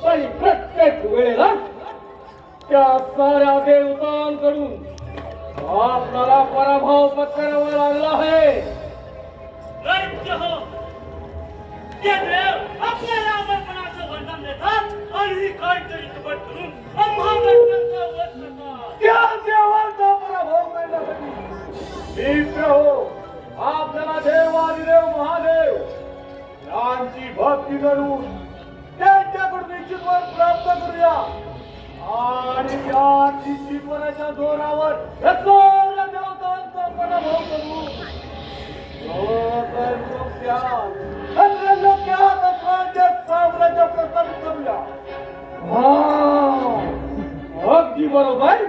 आणि प्रत्येक वेळेला त्या साऱ्या देवतांकडून आपल्याला पराभव पत्करावा लागला आहे. दैत्य हो, ते देव आपल्याला अमरपणाचं वरदान देतात आणि ही काहीतरी कपट करून आम्हा दैत्यांचा वध करतात. त्या देवांचा पराभव करण्यासाठी मित्र हो, आपल्याला देवादिदेव महादेव यांची भक्ती करून त्यांच्याकडून निश्चित वर प्राप्त करूया आणि या निश्चित वराच्या जोरावर या सर्व देवतांचा पराभव करू. साम्राज्य प्रस्थापित करूया. अगदी बरोबर,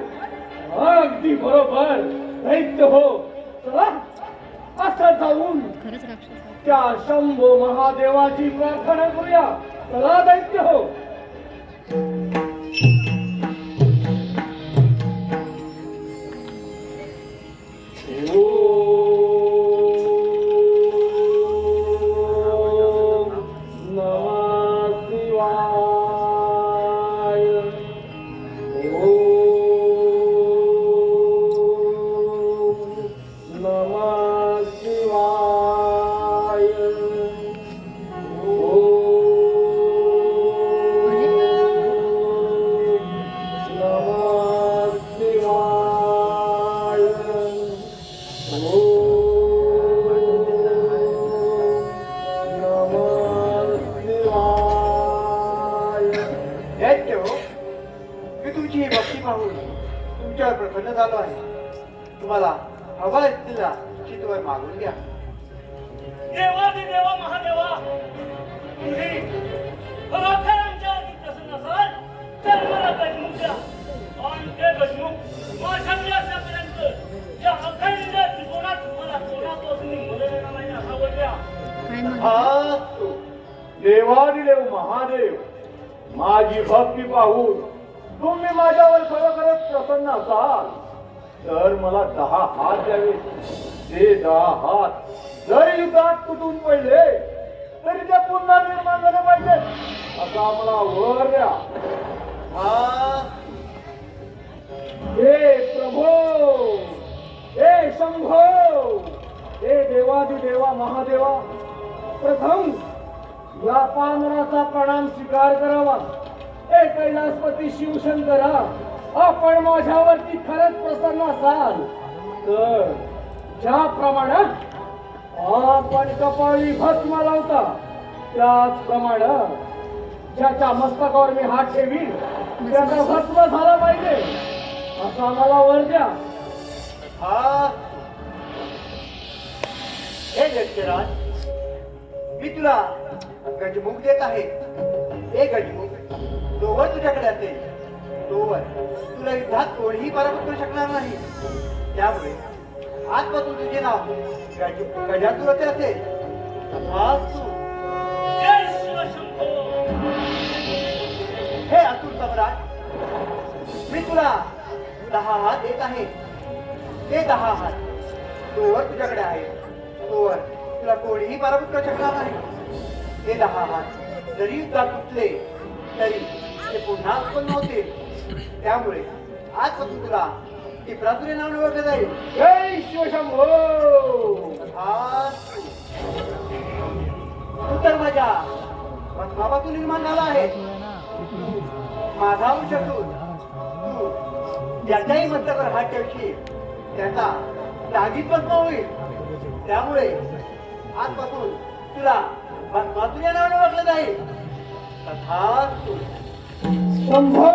अगदी बरोबर. दैत्य हो, चला असं जाऊन त्या शंभो महादेवाची प्रार्थना करूया. चला दैत्य हो. तुमच्यावर प्रसन्न झालो आहे. तुम्हाला हवा असलेला चितवर मागून घ्या. देवा महादेवा, तुम्ही खरोखर आमच्यावरती प्रसन्न असाल तर मला गजमुख द्या आणि ते गजमुख माझ्याकडे असेपर्यंत या अखंड त्रिकोणात मला कोणापासून मदत येणार नाही असा वर द्या. देवादिदेव महादेव, माझी भक्ती पाहून तुम्ही माझ्यावर खरोखरच प्रसन्न असाल तर मला 10 हात द्यावे. ते 10 हात जरी युद्धात तुटून पडले तरी ते पुन्हा निर्माण झाले पाहिजे असा मला वर द्या. हे प्रभो, हे शंभो, हे देवादिदेवा महादेवा, प्रथम या पांडुराचा प्रणाम स्वीकार करावा. हे कैलासपती शिवशंकरा, आपण माझ्यावरती खरंच प्रसन्न असाल तर ज्याप्रमाणे आपण कपाळी भस्म लावता त्याचप्रमाणे ज्याच्या मस्तकावर मी हात ठेवीन त्याचा भस्म झाला पाहिजे असा मला वर द्या. हे दैत्यराज, मी तुला गजमुख देत आहे. हे गजमुख तोवर तुझ्याकडे असेल तोवर तुला युद्धात कोणीही पराभूत करू शकणार नाही. त्यामुळे आजपासून तुझे नाव गजातुरते असेल. जय शिवशंभो. हे असुर सम्राट, मी तुला 10 हात देत आहे. ते 10 हात तोवर तुझ्याकडे आहे तोवर तुला कोणीही पराभूत करू शकणार नाही. ते 10 हात जरी युद्धात तुटले तरी ते पुन्हा उत्पन्न होतील. त्यामुळे आजपासून तुला टिपरातुरे नावाने ओळखले जाईल. जय शिवशंभो. तू तर माझ्या भस्मापासून निर्माण झाला आहे. माझा अंशतून तू ज्याच्याही मस्तकावर हात ठेवशील त्याचा जागीच भस्म होईल. त्यामुळे आजपासून तुला भस्मातुरे नावाने ओळखले जाईल. तथास्तु. शंभो.